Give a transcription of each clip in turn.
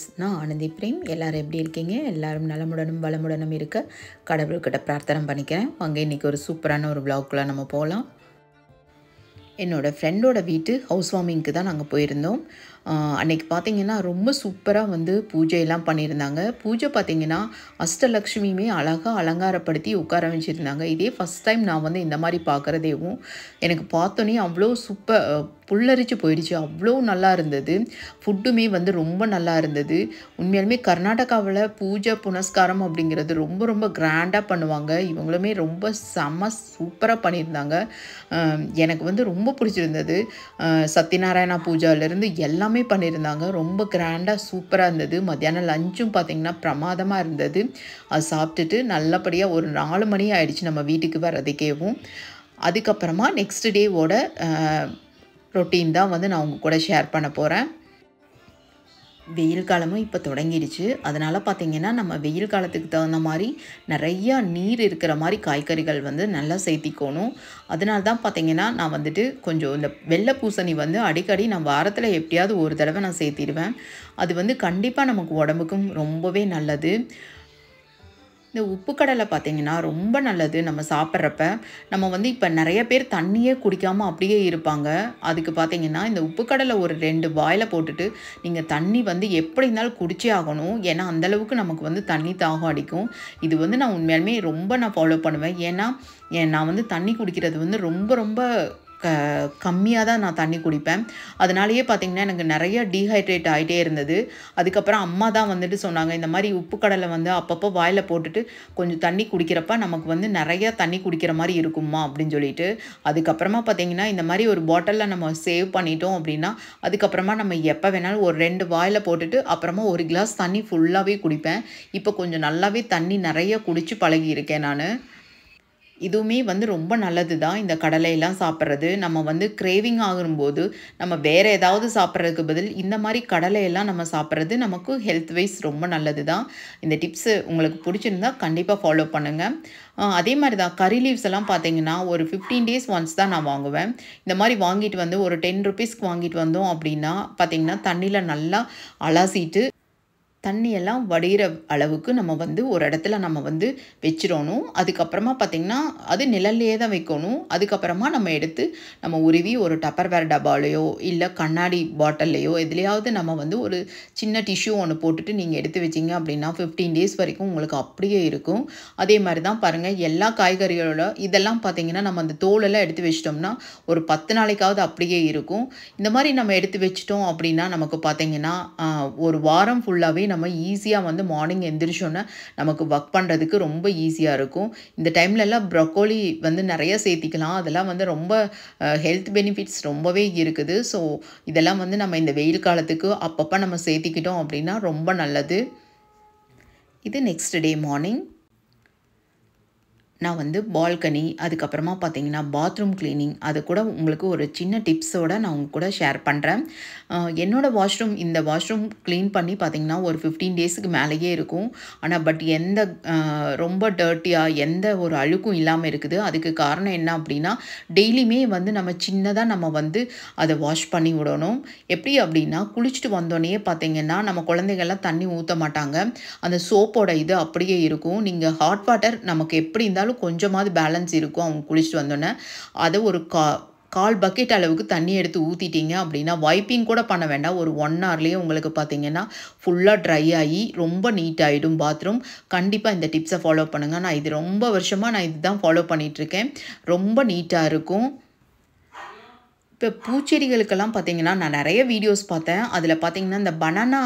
Friends, நான் Anandhi frame. எல்லாரும் எப்படி இருக்கீங்க? எல்லாரும் நலமுடனும் வளமுடனும் இருக்க கடவுள்கிட்ட பிரார்த்தனை பண்ணிக்கிறேன். வாங்க இன்றைக்கி ஒரு சூப்பரான ஒரு விளாக்குள்ளே நம்ம போகலாம். என்னோடய ஃப்ரெண்டோட வீட்டு ஹவுஸ் வார்மிங்க்கு தான் நாங்கள் போயிருந்தோம். அன்றைக்கி பார்த்திங்கன்னா ரொம்ப சூப்பராக வந்து பூஜையெல்லாம் பண்ணியிருந்தாங்க. பூஜை பார்த்திங்கன்னா அஷ்டலக்ஷ்மியுமே அழகாக அலங்காரப்படுத்தி உட்கார வச்சுருந்தாங்க. இதே ஃபஸ்ட் டைம் நான் வந்து இந்த மாதிரி பார்க்குறதேவும் எனக்கு பார்த்தோன்னே அவ்வளோ புல்லரிச்சு போயிடுச்சு. அவ்வளோ நல்லா இருந்தது. ஃபுட்டுமே வந்து ரொம்ப நல்லா இருந்தது. உண்மையாலுமே கர்நாடகாவில் பூஜை புனஸ்காரம் அப்படிங்கிறது ரொம்ப ரொம்ப கிராண்டாக பண்ணுவாங்க. இவங்களுமே ரொம்ப சூப்பராக பண்ணியிருந்தாங்க. எனக்கு வந்து ரொம்ப பிடிச்சிருந்தது. சத்யநாராயணா பூஜாவிலேருந்து எல்லாமே பண்ணியிருந்தாங்க. ரொம்ப கிராண்டாக சூப்பராக இருந்தது. மத்தியானம் லஞ்சும் பார்த்திங்கன்னா பிரமாதமாக இருந்தது. அது சாப்பிட்டுட்டு நல்லபடியாக ஒரு 4 மணி ஆயிடுச்சு நம்ம வீட்டுக்கு வர்றதுக்கேவும். அதுக்கப்புறமா நெக்ஸ்ட் டேவோட ரொட்டீன் தான் வந்து நான் உங்கள் கூட ஷேர் பண்ண போகிறேன். வெயில் காலமும் இப்போ தொடங்கிடுச்சு. அதனால் பார்த்திங்கன்னா நம்ம வெயில் காலத்துக்கு தகுந்த மாதிரி நிறையா நீர் இருக்கிற மாதிரி காய்கறிகள் வந்து நல்லா சேர்த்திக்கணும். அதனால தான் பார்த்திங்கன்னா நான் வந்துட்டு கொஞ்சம் இந்த வெள்ளை பூசணி வந்து அடிக்கடி நான் வாரத்தில் எப்படியாவது ஒரு தடவை நான் சேர்த்திடுவேன். அது வந்து கண்டிப்பாக நமக்கு உடம்புக்கும் ரொம்பவே நல்லது. இந்த உப்பு கடலை பார்த்திங்கன்னா ரொம்ப நல்லது. நம்ம சாப்பிட்றப்ப நம்ம வந்து இப்போ நிறைய பேர் தண்ணியே குடிக்காமல் அப்படியே இருப்பாங்க. அதுக்கு பார்த்திங்கன்னா இந்த உப்பு கடலை ஒரு 2 வாயில் போட்டுட்டு நீங்கள் தண்ணி வந்து எப்படி இருந்தாலும் குடிச்சே ஆகணும். ஏன்னா அந்தளவுக்கு நமக்கு வந்து தண்ணி தாகம் அடிக்கும். இது வந்து நான் உண்மையாலுமே ரொம்ப நான் ஃபாலோ பண்ணுவேன். ஏன்னா நான் வந்து தண்ணி குடிக்கிறது வந்து ரொம்ப ரொம்ப கம்மியாக தான் நான் தண்ணி குடிப்பேன். அதனாலேயே பார்த்திங்கன்னா எனக்கு நிறைய டீஹைட்ரேட் ஆகிட்டே இருந்தது. அதுக்கப்புறம் அம்மா தான் வந்துட்டு சொன்னாங்க, இந்த மாதிரி உப்பு கடலை வந்து அப்பப்போ வாயில் போட்டுட்டு கொஞ்சம் தண்ணி குடிக்கிறப்ப நமக்கு வந்து நிறையா தண்ணி குடிக்கிற மாதிரி இருக்குமா அப்படின்னு சொல்லிட்டு. அதுக்கப்புறமா பார்த்திங்கன்னா இந்த மாதிரி ஒரு பாட்டிலில் நம்ம சேவ் பண்ணிட்டோம் அப்படின்னா அதுக்கப்புறமா நம்ம எப்போ வேணாலும் ஒரு 2 வாயில் போட்டுட்டு அப்புறமா ஒரு கிளாஸ் தண்ணி ஃபுல்லாகவே குடிப்பேன். இப்போ கொஞ்சம் நல்லாவே தண்ணி நிறைய குடித்து பழகியிருக்கேன் நான். இதுவுமே வந்து ரொம்ப நல்லது தான் இந்த கடலையெல்லாம் சாப்பிட்றது. நம்ம வந்து கிரேவிங் ஆகும்போது நம்ம வேறு ஏதாவது சாப்பிட்றதுக்கு பதில் இந்த மாதிரி கடலையெல்லாம் நம்ம சாப்பிட்றது நமக்கு ஹெல்த் வைஸ் ரொம்ப நல்லது தான். இந்த டிப்ஸு உங்களுக்கு பிடிச்சிருந்தா கண்டிப்பாக ஃபாலோ பண்ணுங்கள். அதே மாதிரி தான் கறி லீவ்ஸ் எல்லாம் பார்த்திங்கன்னா ஒரு 15 டேஸ் ஒன்ஸ் தான் நான் வாங்குவேன். இந்த மாதிரி வாங்கிட்டு வந்து ஒரு 10 ருபீஸ்க்கு வாங்கிட்டு வந்தோம் அப்படின்னா பார்த்திங்கன்னா தண்ணியில் நல்லா அலசிட்டு தண்ணியெல்லாம் வடிகிற அளவுக்கு நம்ம வந்து ஒரு இடத்துல நம்ம வந்து வச்சிடணும். அதுக்கப்புறமா பார்த்திங்கன்னா அது நிழல்லையே தான் வைக்கணும். அதுக்கப்புறமா நம்ம எடுத்து நம்ம உருவி ஒரு டப்பர்வேர் டப்பாலையோ இல்லை கண்ணாடி பாட்டில்லையோ எதுலையாவது நம்ம வந்து ஒரு சின்ன டிஷ்யூ ஒன்று போட்டுட்டு நீங்கள் எடுத்து வச்சிங்க அப்படின்னா 15 டேஸ் வரைக்கும் உங்களுக்கு அப்படியே இருக்கும். அதே மாதிரி தான் பாருங்கள் எல்லா காய்கறிகளோட இதெல்லாம் பார்த்திங்கன்னா நம்ம அந்த தோலெல்லாம் எடுத்து வச்சிட்டோம்னா ஒரு 10 நாளைக்காவது அப்படியே இருக்கும். இந்த மாதிரி நம்ம எடுத்து வச்சிட்டோம் அப்படின்னா நமக்கு பார்த்திங்கன்னா ஒரு வாரம் ஃபுல்லாகவே நம்ம ஈஸியாக வந்து மார்னிங் எந்திரிச்சோன்னே நமக்கு ஒர்க் பண்ணுறதுக்கு ரொம்ப ஈஸியாக இருக்கும். இந்த டைம்லலாம் ப்ரொக்கோலி வந்து நிறைய சேர்த்திக்கலாம். அதெல்லாம் வந்து ரொம்ப ஹெல்த் பெனிஃபிட்ஸ் ரொம்பவே இருக்குது. ஸோ இதெல்லாம் வந்து நம்ம இந்த வெயில் காலத்துக்கு அப்பப்போ நம்ம சேர்த்திக்கிட்டோம் அப்படின்னா ரொம்ப நல்லது. இது நெக்ஸ்ட் டே மார்னிங் நான் வந்து பால்கனி அதுக்கப்புறமா பார்த்திங்கன்னா பாத்ரூம் க்ளீனிங் அது கூட உங்களுக்கு ஒரு சின்ன டிப்ஸோடு நான் உங்க கூட ஷேர் பண்ணுறேன். என்னோடய வாஷ்ரூம் இந்த வாஷ்ரூம் க்ளீன் பண்ணி பார்த்திங்கன்னா ஒரு 15 டேஸுக்கு மேலேயே இருக்கும். ஆனால் பட் எந்த ரொம்ப டர்ட்டியாக எந்த ஒரு அழுக்கும் இல்லாமல் இருக்குது. அதுக்கு காரணம் என்ன அப்படின்னா டெய்லியுமே வந்து நம்ம சின்னதாக நம்ம வந்து அதை வாஷ் பண்ணி விடணும். எப்படி அப்படின்னா குளிச்சுட்டு வந்தோடனே பார்த்திங்கன்னா நம்ம குழந்தைகள்லாம் தண்ணி ஊற்ற மாட்டாங்க. அந்த சோப்போட இது அப்படியே இருக்கும். நீங்கள் ஹாட் வாட்டர் நமக்கு எப்படி இருந்தாலும் கொஞ்சமாவது பேலன்ஸ் இருக்கும். அவங்க குளிச்சுட்டு வந்தோன்னே அதை ஒரு கால் பக்கெட் அளவுக்கு தண்ணி எடுத்து ஊற்றிட்டீங்க அப்படின்னா வைப்பிங் கூட பண்ண வேண்டாம். ஒரு 1 ஹவர்லேயே உங்களுக்கு பார்த்திங்கன்னா ஃபுல்லாக ட்ரை ஆகி ரொம்ப நீட் ஆகிடும் பாத்ரூம். கண்டிப்பாக இந்த டிப்ஸை ஃபாலோ பண்ணுங்கள். நான் இது ரொம்ப வருஷமாக நான் இதுதான் ஃபாலோ பண்ணிகிட்ருக்கேன். ரொம்ப நீட்டாக இருக்கும். இப்போ பூச்செடிகளுக்கெல்லாம் பார்த்திங்கன்னா நான் நிறைய வீடியோஸ் பார்த்தேன். அதில் பார்த்திங்கன்னா இந்த பனானா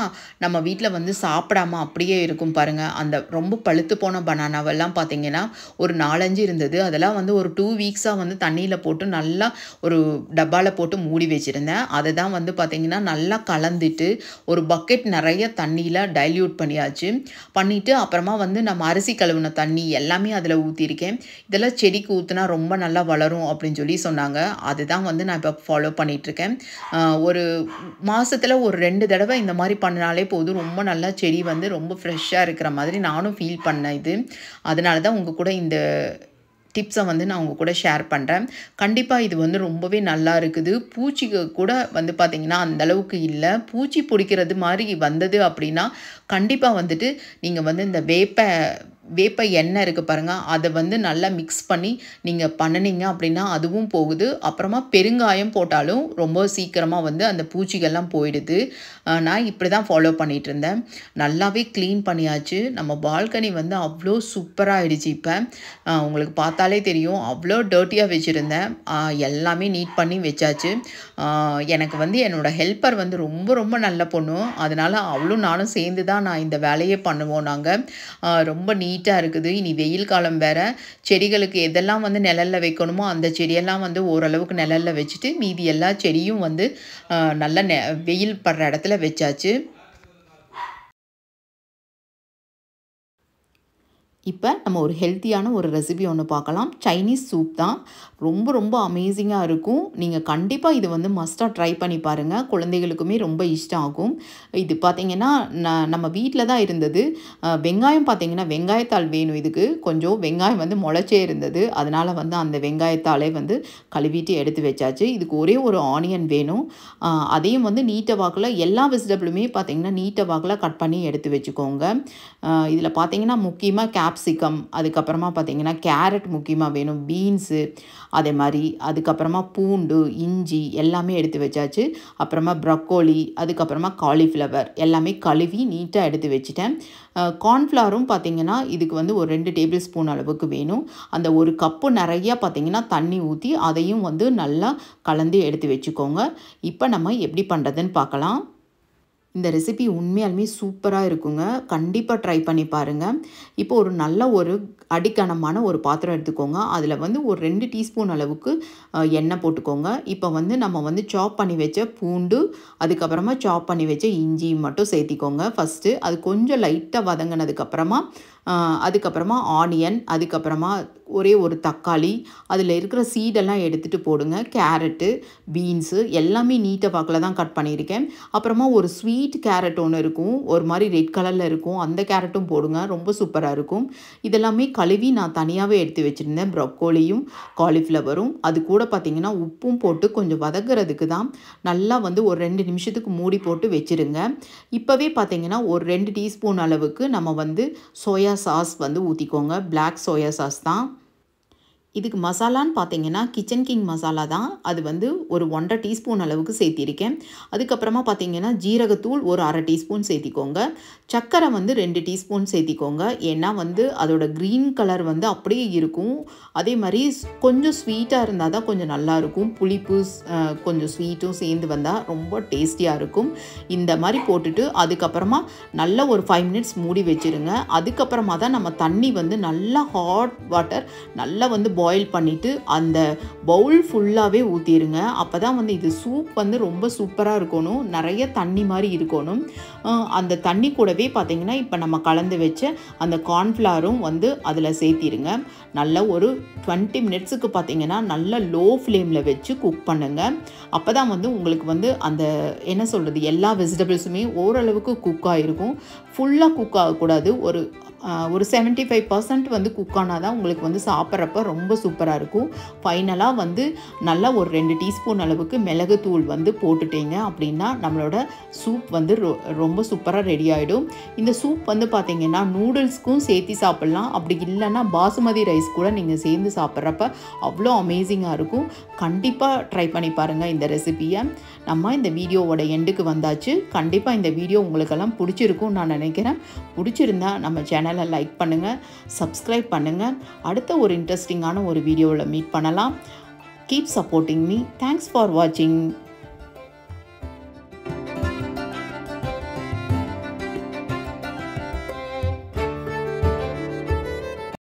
நம்ம வீட்டில் வந்து சாப்பிடாமல் அப்படியே இருக்கும் பாருங்கள். அந்த ரொம்ப பழுத்து போன பனானாவெல்லாம் பார்த்திங்கன்னா ஒரு 4-5 இருந்தது. அதெல்லாம் வந்து ஒரு 2 வீக்ஸாக வந்து தண்ணியில் போட்டு நல்லா ஒரு டப்பாவில் போட்டு மூடி வச்சுருந்தேன். அதை தான் வந்து பார்த்திங்கன்னா நல்லா கலந்துட்டு ஒரு பக்கெட் நிறைய தண்ணியில் டைல்யூட் பண்ணிவிட்டு அப்புறமா வந்து நம்ம அரிசி கழுவுன தண்ணி எல்லாமே அதில் ஊற்றிருக்கேன். இதெல்லாம் செடிக்கு ஊற்றினா ரொம்ப நல்லா வளரும் அப்படின்னு சொல்லி சொன்னாங்க. அதுதான் வந்து நான் இப்போ ஃபாலோ பண்ணிகிட்ருக்கேன். ஒரு மாதத்தில் ஒரு 2 தடவை இந்த மாதிரி பண்ணினாலே போதும். ரொம்ப நல்லா செடி வந்து ரொம்ப ஃப்ரெஷ்ஷாக இருக்கிற மாதிரி நானும் ஃபீல் பண்ணேன் இது. அதனால தான் உங்கள் கூட இந்த டிப்ஸை வந்து நான் உங்கள் கூட ஷேர் பண்ணுறேன். கண்டிப்பாக இது வந்து ரொம்பவே நல்லா இருக்குது. பூச்சிக்கு கூட வந்து பார்த்திங்கன்னா அந்தளவுக்கு இல்லை. பூச்சி பிடிக்கிறது மாதிரி வந்தது அப்படின்னா கண்டிப்பாக வந்துட்டு நீங்கள் வந்து இந்த வேப்ப எண்ணெய் இருக்குது பாருங்கள், அதை வந்து நல்லா மிக்ஸ் பண்ணி நீங்கள் பண்ணினீங்க அப்படின்னா அதுவும் போகுது. அப்புறமா பெருங்காயம் போட்டாலும் ரொம்ப சீக்கிரமாக வந்து அந்த பூச்சிகள்லாம் போயிடுது. நான் இப்படி தான் ஃபாலோ பண்ணிகிட்டு இருந்தேன். நல்லாவே க்ளீன் பண்ணியாச்சு. நம்ம பால்கனி வந்து அவ்வளோ சூப்பராக ஆயிடுச்சு. இப்போ உங்களுக்கு பார்த்தாலே தெரியும், அவ்வளோ டர்ட்டியாக வச்சுருந்தேன். எல்லாமே நீட் பண்ணி வச்சாச்சு. எனக்கு வந்து என்னோடய ஹெல்ப்பர் வந்து ரொம்ப ரொம்ப நல்ல பொண்ணு. அதனால் அவளும் நானும் சேர்ந்து தான் நான் இந்த வேலையே பண்ணுவோம். நாங்கள் ரொம்ப நீட்டாக இருக்குது. இனி வெயில் காலம் வேறு. செடிகளுக்கு எதெல்லாம் வந்து நிழலில் வைக்கணுமோ அந்த செடியெல்லாம் வந்து ஓரளவுக்கு நிழலில் வச்சுட்டு மீதி எல்லா செடியும் வந்து நல்ல வெயில் படுற இடத்துல வச்சாச்சு. இப்போ நம்ம ஒரு ஹெல்த்தியான ஒரு ரெசிபி ஒன்று பார்க்கலாம். சைனீஸ் சூப் தான். ரொம்ப ரொம்ப அமேசிங்காக இருக்கும். நீங்கள் கண்டிப்பாக இது வந்து மஸ்ட்டாக ட்ரை பண்ணி பாருங்கள். குழந்தைகளுக்குமே ரொம்ப இஷ்டம் ஆகும். இது பார்த்திங்கன்னா நம்ம வீட்டில் தான் இருந்தது. வெங்காயம் பார்த்திங்கன்னா வெங்காயத்தாள் வேணும் இதுக்கு. கொஞ்சம் வெங்காயம் வந்து முளைச்சே இருந்தது. அதனால் வந்து அந்த வெங்காயத்தாளே வந்து கழுவிட்டு எடுத்து வச்சாச்சு. இதுக்கு ஒரே ஒரு ஆனியன் வேணும். அதையும் வந்து நீட்ட வாக்கில் எல்லா வெஜிடபிளுமே பார்த்திங்கன்னா நீட்ட வாக்கில் கட் பண்ணி எடுத்து வச்சுக்கோங்க. இதில் பார்த்திங்கன்னா முக்கியமாக கேப்சிகம், அதுக்கப்புறமா பார்த்திங்கன்னா கேரட் முக்கியமாக வேணும், பீன்ஸு அதே மாதிரி, அதுக்கப்புறமா பூண்டு, இஞ்சி எல்லாமே எடுத்து வச்சாச்சு. அப்புறமா ப்ரக்கோலி, அதுக்கப்புறமா காலிஃப்ளவர் எல்லாமே கழுவி நீட்டாக எடுத்து வச்சுட்டேன். கார்ன்ஃப்ளவரும் பார்த்திங்கன்னா இதுக்கு வந்து ஒரு 2 டேபிள் ஸ்பூன் அளவுக்கு வேணும். அந்த ஒரு கப்பு நிறையா பார்த்திங்கன்னா தண்ணி ஊற்றி அதையும் வந்து நல்லா கலந்து எடுத்து வச்சுக்கோங்க. இப்போ நம்ம எப்படி பண்ணுறதுன்னு பார்க்கலாம். இந்த ரெசிபி உண்மையாலுமே சூப்பராக இருக்குங்க. கண்டிப்பாக ட்ரை பண்ணி பாருங்கள். இப்போ ஒரு நல்ல ஒரு அடிக்கனமான ஒரு பாத்திரம் எடுத்துக்கோங்க. அதில் வந்து ஒரு 2 டீஸ்பூன் அளவுக்கு எண்ணெய் போட்டுக்கோங்க. இப்போ வந்து நம்ம வந்து சாப் பண்ணி வச்ச பூண்டு, அதுக்கப்புறமா சாப் பண்ணி வச்ச இஞ்சி மட்டும் சேர்த்திக்கோங்க ஃபஸ்ட்டு. அது கொஞ்சம் லைட்டாக வதங்கினதுக்கப்புறமா அதுக்கப்புறமா ஆனியன், அதுக்கப்புறமா ஒரே ஒரு தக்காளி, அதில் இருக்கிற சீடெல்லாம் எடுத்துகிட்டு போடுங்க. கேரட்டு, பீன்ஸு எல்லாமே நீட்ட வாக்கில் தான் கட் பண்ணியிருக்கேன். அப்புறமா ஒரு ஸ்வீட் கேரட் ஒன்று இருக்கும், ஒரு மாதிரி ரெட் கலரில் இருக்கும், அந்த கேரட்டும் போடுங்க. ரொம்ப சூப்பராக இருக்கும். இதெல்லாமே கழுவி நான் தனியாகவே எடுத்து வச்சுருந்தேன். ப்ரொக்கோலியும் காலிஃப்ளவரும் அது கூட பார்த்திங்கன்னா உப்பும் போட்டு கொஞ்சம் வதங்குறதுக்கு தான் நல்லா வந்து ஒரு 2 நிமிஷத்துக்கு மூடி போட்டு வச்சுருங்க. இப்போவே பார்த்திங்கன்னா ஒரு 2 டீஸ்பூன் அளவுக்கு நம்ம வந்து சோயா சாஸ் வந்து ஊற்றிக்கோங்க. பிளாக் சோயா சாஸ் தான். இதுக்கு மசாலான்னு பார்த்தீங்கன்னா கிச்சன் கிங் மசாலா தான். அது வந்து ஒரு 1.5 டீஸ்பூன் அளவுக்கு சேர்த்திருக்கேன். அதுக்கப்புறமா பார்த்தீங்கன்னா ஜீரகத்தூள் ஒரு 1/2 டீஸ்பூன் சேர்த்திக்கோங்க. சர்க்கரை வந்து 2 டீஸ்பூன் சேர்த்திக்கோங்க. ஏன்னா வந்து அதோட க்ரீன் கலர் வந்து அப்படியே இருக்கும். அதே மாதிரி கொஞ்சம் ஸ்வீட்டாக இருந்தால் தான் கொஞ்சம் நல்லாயிருக்கும். புளிப்பு கொஞ்சம் ஸ்வீட்டும் சேர்ந்து வந்தால் ரொம்ப டேஸ்டியாக இருக்கும். இந்த மாதிரி போட்டுட்டு அதுக்கப்புறமா நல்லா ஒரு 5 மினிட்ஸ் மூடி வச்சுருங்க. அதுக்கப்புறமா தான் நம்ம தண்ணி வந்து நல்லா ஹாட் வாட்டர் நல்லா வந்து பாயில் பண்ணிவிட்டு அந்த பவுல் ஃபுல்லாகவே ஊற்றிடுங்க. அப்போ தான் வந்து இது சூப் வந்து ரொம்ப சூப்பராக இருக்கணும். நிறைய தண்ணி மாதிரி இருக்கணும். அந்த தண்ணி கூடவே பார்த்திங்கன்னா இப்போ நம்ம கலந்து வச்ச அந்த கார்ன்ஃப்ளவரும் வந்து அதில் சேர்த்திடுங்க. நல்லா ஒரு 20 மினிட்ஸுக்கு பார்த்திங்கன்னா நல்லா லோ ஃப்ளேமில் வச்சு குக் பண்ணுங்கள். அப்போ தான் வந்து உங்களுக்கு வந்து அந்த என்ன சொல்கிறது எல்லா வெஜிடபிள்ஸுமே ஓரளவுக்கு குக் ஆகிருக்கும். ஃபுல்லாக குக் ஆகக்கூடாது. ஒரு 75% வந்து குக் ஆனால் தான் உங்களுக்கு வந்து சாப்பிட்றப்ப ரொம்ப சூப்பராக இருக்கும். ஃபைனலாக வந்து நல்லா ஒரு 2 டீஸ்பூன் அளவுக்கு மிளகுத்தூள் வந்து போட்டுட்டீங்க அப்படின்னா நம்மளோட சூப் வந்து ரொம்ப சூப்பராக ரெடி ஆகிடும். இந்த சூப் வந்து பார்த்திங்கன்னா நூடுல்ஸ்க்கும் சேர்த்து சாப்பிட்லாம். அப்படி இல்லைன்னா பாசுமதி ரைஸ் கூட நீங்கள் சேர்ந்து சாப்பிட்றப்ப அவ்வளோ அமேசிங்காக இருக்கும். கண்டிப்பாக ட்ரை பண்ணி பாருங்கள் இந்த ரெசிபியை. நம்ம இந்த வீடியோவோட எண்டுக்கு வந்தாச்சு. கண்டிப்பாக இந்த வீடியோ உங்களுக்கெல்லாம் பிடிச்சிருக்கும்னு நான் நினைக்கிறேன். பிடிச்சிருந்தா நம்ம சேனலை லைக் பண்ணுங்கள், சப்ஸ்கிரைப் பண்ணுங்கள். அடுத்த ஒரு இன்ட்ரெஸ்டிங்கான ஒரு வீடியோவில் மீட் பண்ணலாம். Keep supporting me. Thanks for வாட்சிங்.